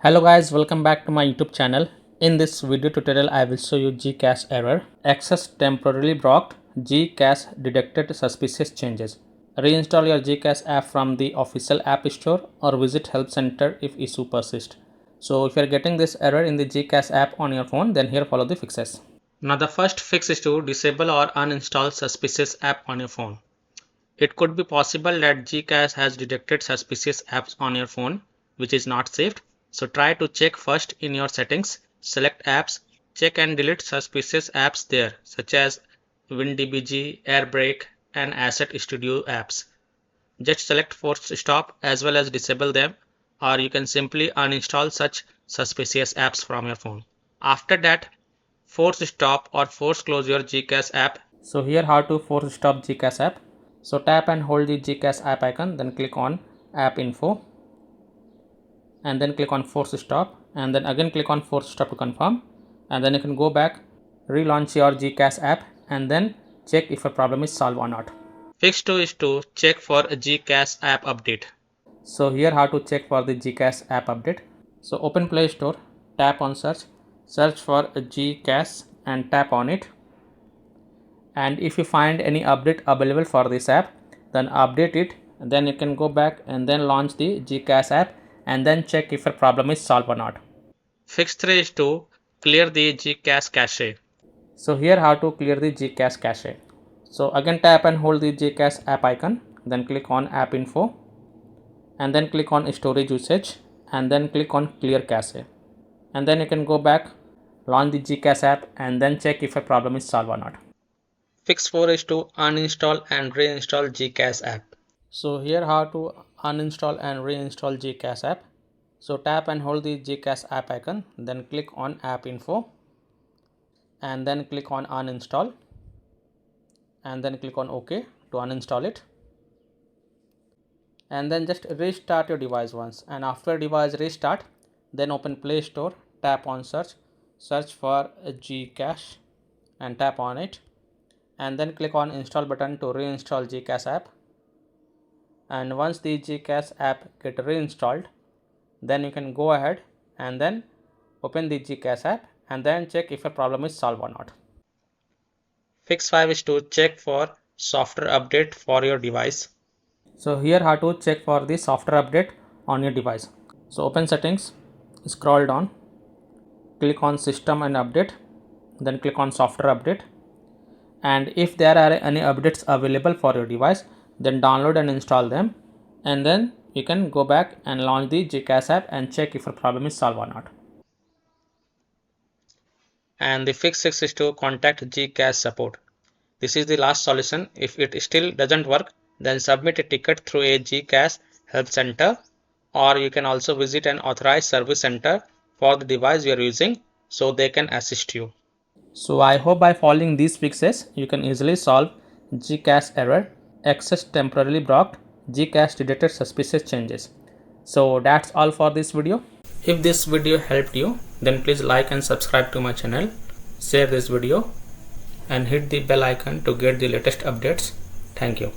Hello guys, welcome back to my YouTube channel. In this video tutorial, I will show you GCash error. Access temporarily blocked. GCash detected suspicious changes. Reinstall your GCash app from the official app store or visit help center if issue persists. So if you are getting this error in the GCash app on your phone, then here follow the fixes. Now the first fix is to disable or uninstall suspicious app on your phone. It could be possible that GCash has detected suspicious apps on your phone, which is not saved. So try to check first in your settings, select apps, check and delete suspicious apps there, such as WinDbg, Airbrake and Asset Studio apps. Just select force stop as well as disable them, or you can simply uninstall such suspicious apps from your phone. After that, force stop or force close your GCash app. So here how to force stop GCash app. So tap and hold the GCash app icon, then click on app info and then click on force stop and then again click on force stop to confirm, and then you can go back, relaunch your GCash app and then check if a problem is solved or not. Fix 2 is to check for a GCash app update. So here how to check for the GCash app update. So open Play Store, tap on search for a GCash and tap on it, and if you find any update available for this app, then update it, and then you can go back and then launch the GCash app and then check if a problem is solved or not. Fix 3 is to clear the GCash cache. So here how to clear the GCash cache. So again tap and hold the GCash app icon, then click on app info and then click on storage usage and then click on clear cache, and then you can go back, launch the GCash app and then check if a problem is solved or not. Fix 4 is to uninstall and reinstall GCash app. So here how to uninstall and reinstall GCash app. So tap and hold the GCash app icon, then click on app info and then click on uninstall and then click on OK to uninstall it, and then just restart your device once, and after device restart then open Play Store, tap on search for GCash and tap on it, and then click on install button to reinstall GCash app. And once the GCash app get reinstalled, then you can go ahead and then open the GCash app and then check if a problem is solved or not. Fix 5 is to check for software update for your device. So here how to check for the software update on your device. So open settings, scroll down, click on system and update, then click on software update, and if there are any updates available for your device, then download and install them, and then you can go back and launch the GCash app and check if a problem is solved or not. And the fix 6 is to contact GCash support. This is the last solution. If it still doesn't work, then submit a ticket through a GCash help center, or you can also visit an authorized service center for the device you are using so they can assist you. So I hope by following these fixes you can easily solve GCash error, access temporarily blocked, GCash detected suspicious changes. So that's all for this video. If this video helped you, then please like and subscribe to my channel, share this video and hit the bell icon to get the latest updates. Thank you.